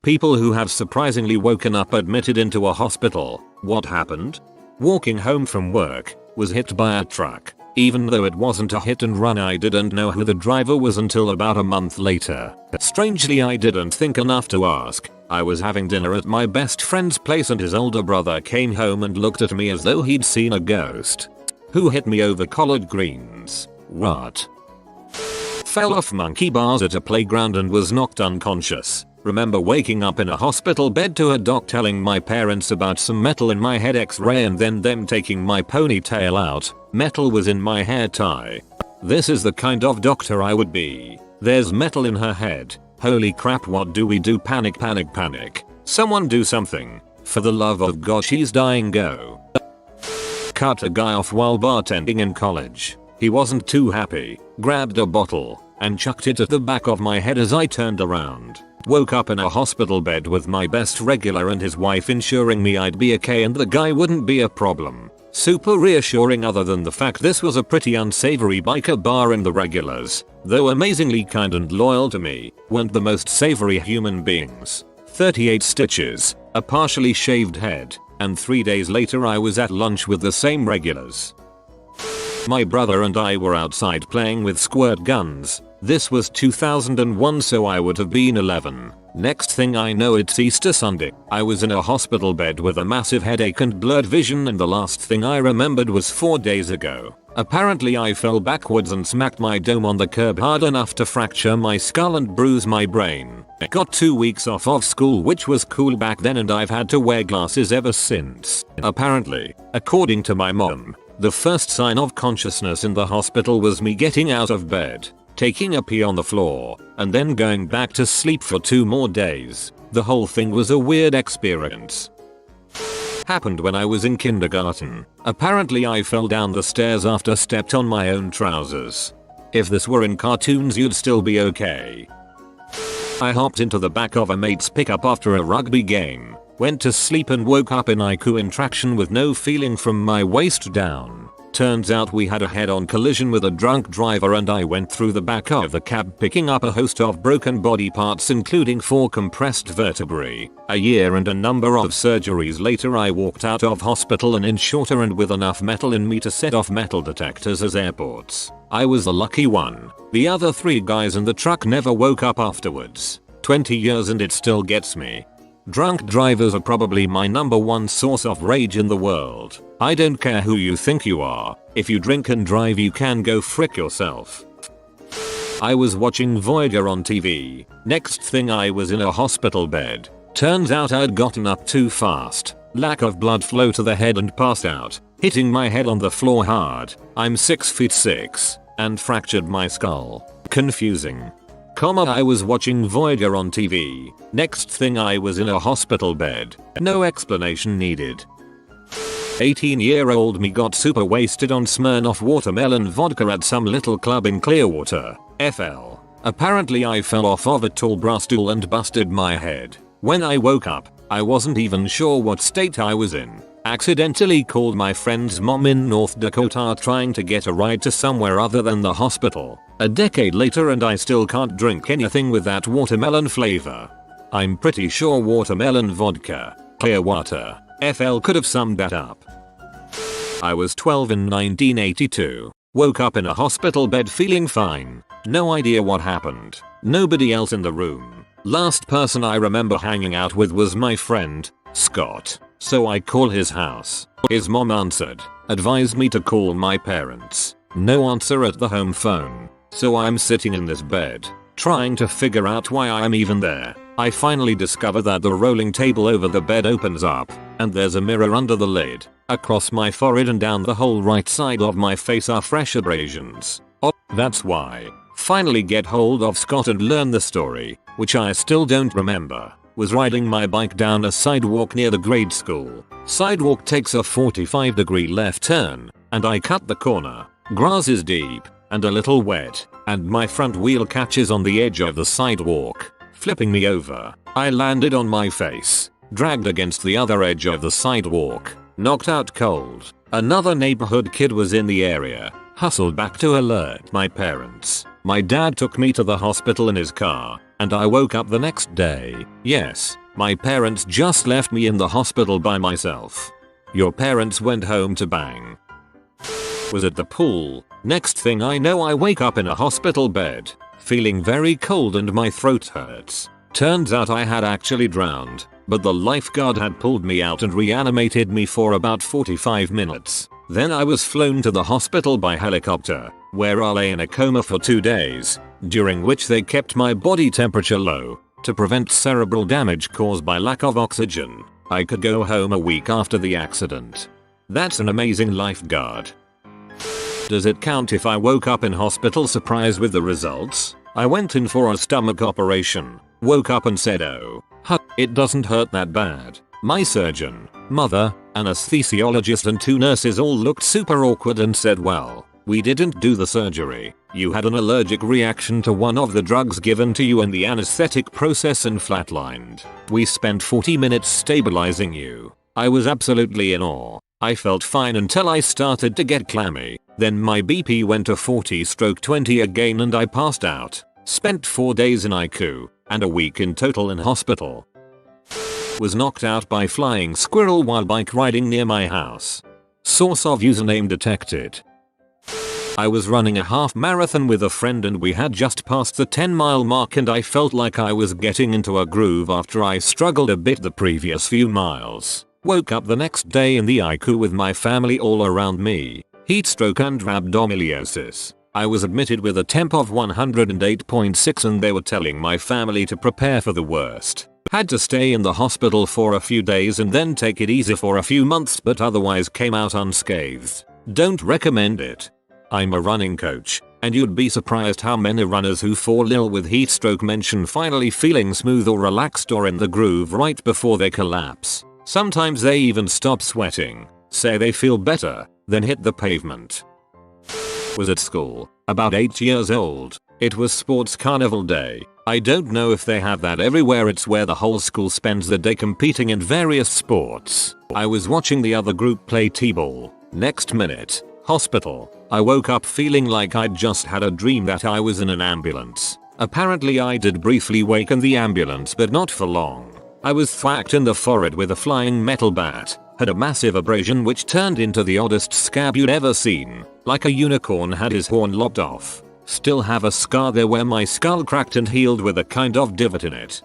People who have surprisingly woken up admitted into a hospital. What happened? Walking home from work, was hit by a truck. Even though it wasn't a hit and run, I didn't know who the driver was until about a month later. Strangely, I didn't think enough to ask. I was having dinner at my best friend's place and his older brother came home and looked at me as though he'd seen a ghost. Who hit me over collard greens? What? Fell off monkey bars at a playground and was knocked unconscious. Remember waking up in a hospital bed to a doc telling my parents about some metal in my head x-ray and then them taking my ponytail out. Metal was in my hair tie. This is the kind of doctor I would be. There's metal in her head. Holy crap, what do we do? Panic, panic, panic. Someone do something. For the love of God, she's dying, go. Cut a guy off while bartending in college. He wasn't too happy. Grabbed a bottle and chucked it at the back of my head as I turned around. Woke up in a hospital bed with my best regular and his wife ensuring me I'd be okay and the guy wouldn't be a problem. Super reassuring, other than the fact this was a pretty unsavory biker bar and the regulars, though amazingly kind and loyal to me, weren't the most savory human beings. 38 stitches, a partially shaved head, and 3 days later I was at lunch with the same regulars. My brother and I were outside playing with squirt guns. This was 2001, so I would have been 11. Next thing I know, it's Easter Sunday. I was in a hospital bed with a massive headache and blurred vision, and the last thing I remembered was 4 days ago. Apparently I fell backwards and smacked my dome on the curb hard enough to fracture my skull and bruise my brain. I got 2 weeks off of school, which was cool back then, and I've had to wear glasses ever since. Apparently, according to my mom, the first sign of consciousness in the hospital was me getting out of bed, taking a pee on the floor, and then going back to sleep for 2 more days. The whole thing was a weird experience. Happened when I was in kindergarten. Apparently I fell down the stairs after stepped on my own trousers. If this were in cartoons, you'd still be okay. I hopped into the back of a mate's pickup after a rugby game, went to sleep and woke up in IQ traction with no feeling from my waist down. Turns out we had a head-on collision with a drunk driver and I went through the back of the cab picking up a host of broken body parts, including 4 compressed vertebrae. A year and a number of surgeries later, I walked out of hospital and in shorter and with enough metal in me to set off metal detectors as airports. I was the lucky one. The other 3 guys in the truck never woke up afterwards. 20 years and it still gets me. Drunk drivers are probably my #1 source of rage in the world. I don't care who you think you are. If you drink and drive, you can go frick yourself. I was watching Voyager on TV. Next thing, I was in a hospital bed. Turns out I'd gotten up too fast. Lack of blood flow to the head and passed out, hitting my head on the floor hard. I'm 6'6" and fractured my skull. Confusing. I was watching Voyager on TV. Next thing, I was in a hospital bed. No explanation needed. 18-year-old me got super wasted on Smirnoff watermelon vodka at some little club in Clearwater, FL. Apparently I fell off of a tall brass stool and busted my head. When I woke up, I wasn't even sure what state I was in. Accidentally called my friend's mom in North Dakota trying to get a ride to somewhere other than the hospital. A decade later and I still can't drink anything with that watermelon flavor. I'm pretty sure watermelon vodka, Clearwater, FL could have summed that up. I was 12 in 1982. Woke up in a hospital bed feeling fine. No idea what happened. Nobody else in the room. Last person I remember hanging out with was my friend, Scott. So I call his house. His mom answered. Advised me to call my parents. No answer at the home phone. So I'm sitting in this bed, trying to figure out why I'm even there. I finally discover that the rolling table over the bed opens up, and there's a mirror under the lid. Across my forehead and down the whole right side of my face are fresh abrasions. Oh, that's why. Finally get hold of Scott and learn the story, which I still don't remember. Was riding my bike down a sidewalk near the grade school. Sidewalk takes a 45-degree left turn, and I cut the corner. Grass is deep and a little wet, and my front wheel catches on the edge of the sidewalk, flipping me over. I landed on my face, dragged against the other edge of the sidewalk, knocked out cold. Another neighborhood kid was in the area, hustled back to alert my parents. My dad took me to the hospital in his car. and I woke up the next day. Yes, my parents just left me in the hospital by myself. Your parents went home to bang. Was at the pool. Next thing I know, I wake up in a hospital bed, feeling very cold and my throat hurts. Turns out I had actually drowned, but the lifeguard had pulled me out and reanimated me for about 45 minutes. Then I was flown to the hospital by helicopter, where I lay in a coma for 2 days, during which they kept my body temperature low to prevent cerebral damage caused by lack of oxygen. I could go home a week after the accident. That's an amazing lifeguard. Does it count if I woke up in hospital surprised with the results? I went in for a stomach operation, woke up and said, oh, it doesn't hurt that bad. My surgeon, mother, anesthesiologist and 2 nurses all looked super awkward and said, well, we didn't do the surgery. You had an allergic reaction to one of the drugs given to you in the anesthetic process and flatlined. We spent 40 minutes stabilizing you. I was absolutely in awe. I felt fine until I started to get clammy. Then my BP went to 40/20 again and I passed out. Spent 4 days in ICU and a week in total in hospital. Was knocked out by flying squirrel while bike riding near my house. Source of username detected. I was running a half marathon with a friend and we had just passed the 10-mile mark and I felt like I was getting into a groove after I struggled a bit the previous few miles. Woke up the next day in the ICU with my family all around me. Heat stroke and rhabdomyolysis. I was admitted with a temp of 108.6 and they were telling my family to prepare for the worst. Had to stay in the hospital for a few days and then take it easy for a few months but otherwise came out unscathed. Don't recommend it. I'm a running coach, and you'd be surprised how many runners who fall ill with heat stroke mention finally feeling smooth or relaxed or in the groove right before they collapse. Sometimes they even stop sweating, say they feel better, then hit the pavement. Was at school, about 8 years old. It was sports carnival day. I don't know if they have that everywhere. It's where the whole school spends the day competing in various sports. I was watching the other group play t-ball. Next minute, hospital. I woke up feeling like I'd just had a dream that I was in an ambulance. Apparently I did briefly wake in the ambulance but not for long. I was thwacked in the forehead with a flying metal bat, had a massive abrasion which turned into the oddest scab you'd ever seen, like a unicorn had his horn lopped off. Still have a scar there where my skull cracked and healed with a kind of divot in it.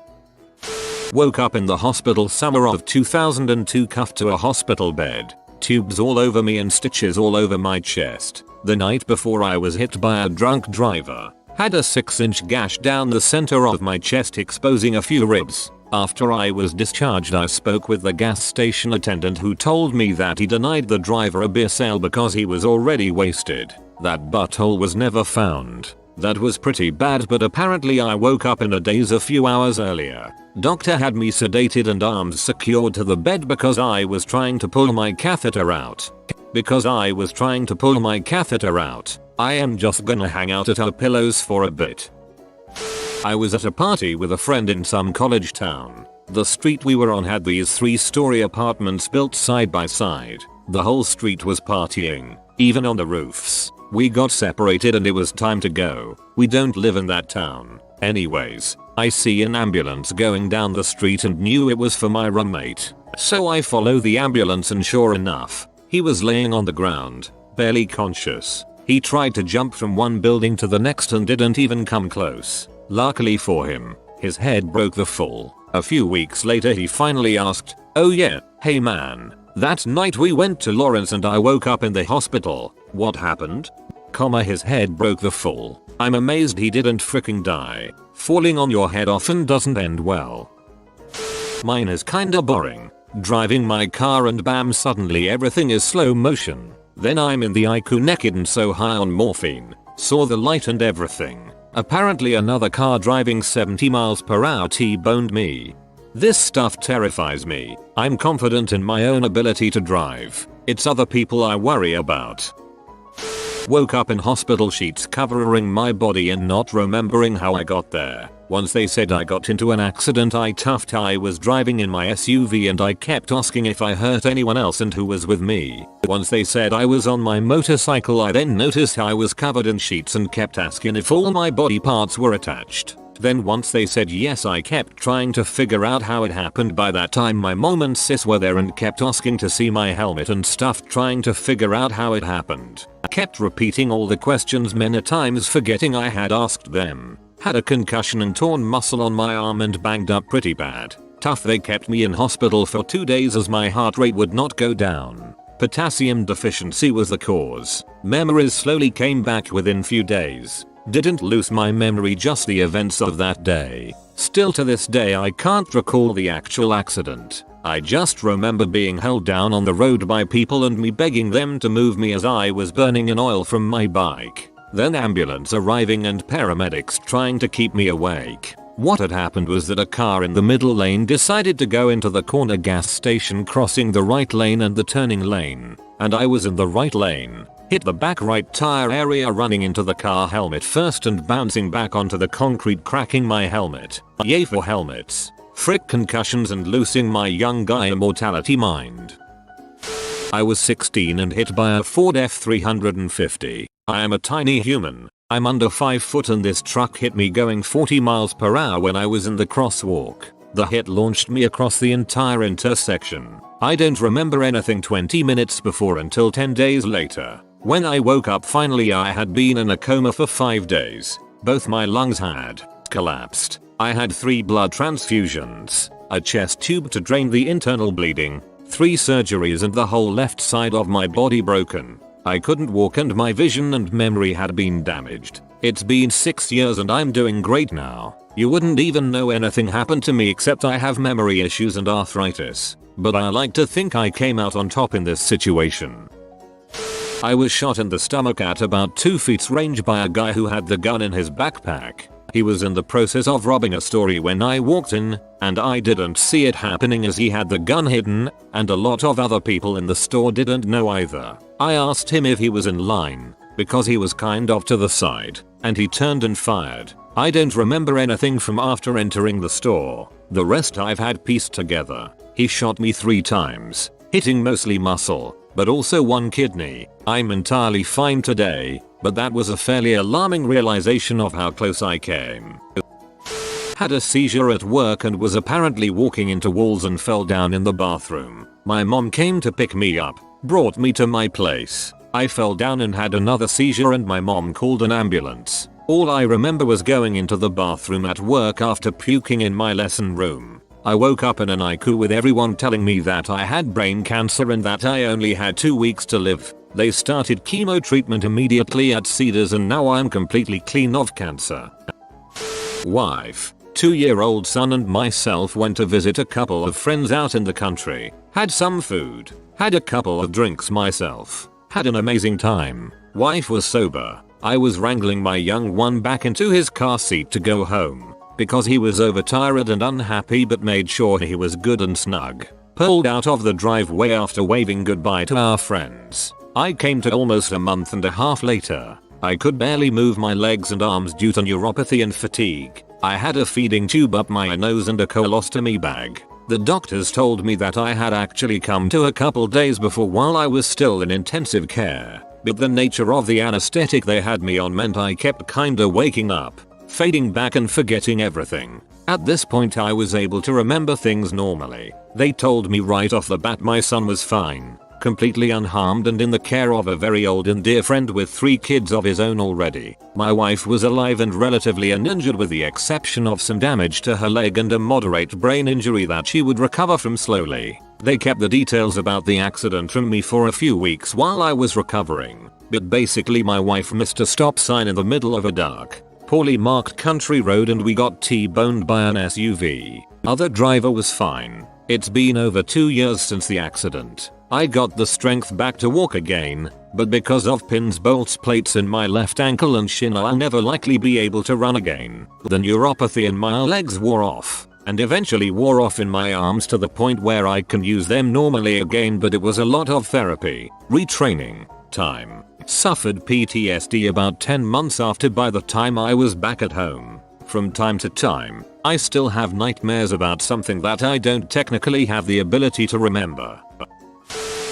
Woke up in the hospital summer of 2002 cuffed to a hospital bed, tubes all over me and stitches all over my chest. The night before I was hit by a drunk driver. Had a 6-inch gash down the center of my chest exposing a few ribs. After I was discharged I spoke with the gas station attendant who told me that he denied the driver a beer sale because he was already wasted. That butthole was never found. That was pretty bad but apparently I woke up in a daze a few hours earlier. Doctor had me sedated and arms secured to the bed because I was trying to pull my catheter out. I am just gonna hang out at our pillows for a bit. I was at a party with a friend in some college town. The street we were on had these 3-story apartments built side by side. The whole street was partying, even on the roofs. We got separated and it was time to go. We don't live in that town. Anyways, I see an ambulance going down the street and knew it was for my roommate. So I follow the ambulance and sure enough, he was laying on the ground, barely conscious. He tried to jump from one building to the next and didn't even come close. Luckily for him, his head broke the fall. A few weeks later he finally asked, "Oh yeah, hey man, that night we went to Lawrence and I woke up in the hospital. What happened?" His head broke the fall. I'm amazed he didn't freaking die. Falling on your head often doesn't end well. Mine is kinda boring. Driving my car and bam, suddenly everything is slow motion. Then I'm in the ICU naked and so high on morphine. Saw the light and everything. Apparently another car driving 70 miles per hour T-boned me. This stuff terrifies me. I'm confident in my own ability to drive. It's other people I worry about. Woke up in hospital sheets covering my body and not remembering how I got there. Once they said I got into an accident I was driving in my SUV and I kept asking if I hurt anyone else and who was with me. Once they said I was on my motorcycle I then noticed I was covered in sheets and kept asking if all my body parts were attached. Then once they said yes, I kept trying to figure out how it happened. By that time my mom and sis were there and kept asking to see my helmet and stuff, trying to figure out how it happened. I kept repeating all the questions many times, forgetting I had asked them. Had a concussion and torn muscle on my arm and banged up pretty bad. Tough. They kept me in hospital for 2 days as my heart rate would not go down. Potassium deficiency was the cause. Memories slowly came back within few days. Didn't lose my memory, just the events of that day. Still to this day I can't recall the actual accident. I just remember being held down on the road by people and me begging them to move me as I was burning in oil from my bike. Then ambulance arriving and paramedics trying to keep me awake. What had happened was that a car in the middle lane decided to go into the corner gas station, crossing the right lane and the turning lane. And I was in the right lane. Hit the back right tire area, running into the car helmet first and bouncing back onto the concrete, cracking my helmet. Yay for helmets. Frick concussions and losing my young guy immortality mind. I was 16 and hit by a Ford F350. I am a tiny human. I'm under 5 foot and this truck hit me going 40 miles per hour when I was in the crosswalk. The hit launched me across the entire intersection. I don't remember anything 20 minutes before until 10 days later. When I woke up finally, I had been in a coma for 5 days. Both my lungs had collapsed. I had 3 blood transfusions, a chest tube to drain the internal bleeding, 3 surgeries and the whole left side of my body broken. I couldn't walk and my vision and memory had been damaged. It's been 6 years and I'm doing great now. You wouldn't even know anything happened to me except I have memory issues and arthritis. But I like to think I came out on top in this situation. I was shot in the stomach at about 2 feet's range by a guy who had the gun in his backpack. He was in the process of robbing a store when I walked in, and I didn't see it happening as he had the gun hidden, and a lot of other people in the store didn't know either. I asked him if he was in line, because he was kind of to the side, and he turned and fired. I don't remember anything from after entering the store. The rest I've had pieced together. He shot me 3 times, hitting mostly muscle, but also 1 kidney. I'm entirely fine today, but that was a fairly alarming realization of how close I came. Had a seizure at work and was apparently walking into walls and fell down in the bathroom. My mom came to pick me up, brought me to my place. I fell down and had another seizure and my mom called an ambulance. All I remember was going into the bathroom at work after puking in my lesson room. I woke up in an ICU with everyone telling me that I had brain cancer and that I only had 2 weeks to live. They started chemo treatment immediately at Cedars and now I'm completely clean of cancer. Wife, 2-year-old son and myself went to visit a couple of friends out in the country. Had some food. Had a couple of drinks myself. Had an amazing time. Wife was sober. I was wrangling my young one back into his car seat to go home. Because he was overtired and unhappy, but made sure he was good and snug. Pulled out of the driveway after waving goodbye to our friends. I came to almost a month and a half later. I could barely move my legs and arms due to neuropathy and fatigue. I had a feeding tube up my nose and a colostomy bag. The doctors told me that I had actually come to a couple days before while I was still in intensive care. But the nature of the anesthetic they had me on meant I kept kinda waking up, fading back and forgetting everything. At this point I was able to remember things normally. They told me right off the bat my son was fine, completely unharmed and in the care of a very old and dear friend with 3 kids of his own already. My wife was alive and relatively uninjured with the exception of some damage to her leg and a moderate brain injury that she would recover from slowly. They kept the details about the accident from me for a few weeks while I was recovering. But basically my wife missed a stop sign in the middle of a dark, poorly marked country road and we got T-boned by an SUV. Other driver was fine. It's been over 2 years since the accident. I got the strength back to walk again, but because of pins, bolts, plates in my left ankle and shin I'll never likely be able to run again. The neuropathy in my legs wore off, and eventually wore off in my arms to the point where I can use them normally again, but it was a lot of therapy, retraining, time. Suffered PTSD about 10 months after by the time I was back at home. From time to time, I still have nightmares about something that I don't technically have the ability to remember.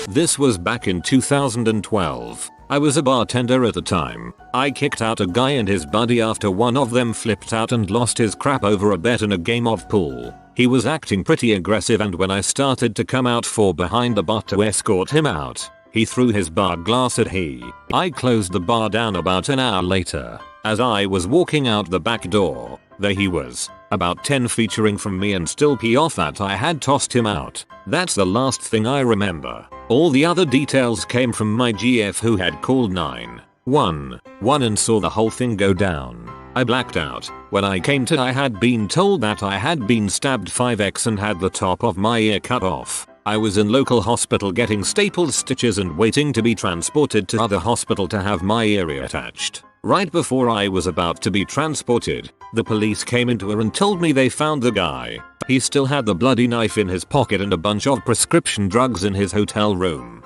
This was back in 2012. I was a bartender at the time. I kicked out a guy and his buddy after one of them flipped out and lost his crap over a bet in a game of pool. He was acting pretty aggressive, and when I started to come out for behind the bar to escort him out, he threw his bar glass at me. I closed the bar down about an hour later. As I was walking out the back door, there he was, about 10 feet from me and still pee off that I had tossed him out. That's the last thing I remember. All the other details came from my GF, who had called 911 and saw the whole thing go down. I blacked out. When I came to, I had been told that I had been stabbed 5x and had the top of my ear cut off. I was in local hospital getting stapled stitches and waiting to be transported to other hospital to have my ear reattached. Right before I was about to be transported, the police came into her and told me they found the guy. He still had the bloody knife in his pocket and a bunch of prescription drugs in his hotel room.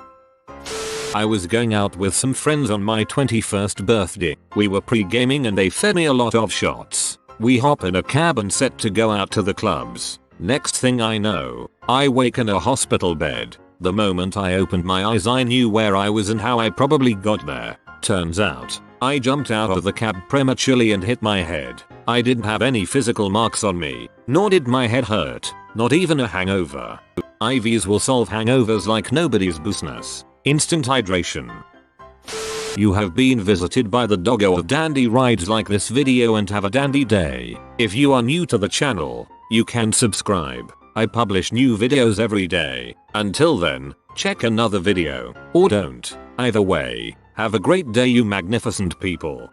I was going out with some friends on my 21st birthday. We were pre-gaming and they fed me a lot of shots. We hop in a cab and set to go out to the clubs. Next thing I know, I wake in a hospital bed. The moment I opened my eyes, I knew where I was and how I probably got there. Turns out, I jumped out of the cab prematurely and hit my head. I didn't have any physical marks on me, nor did my head hurt, not even a hangover. IVs will solve hangovers like nobody's business. Instant hydration. You have been visited by the doggo of dandy rides. Like this video and have a dandy day. If you are new to the channel, you can subscribe. I publish new videos every day. Until then, check another video, or don't. Either way, have a great day, you magnificent people.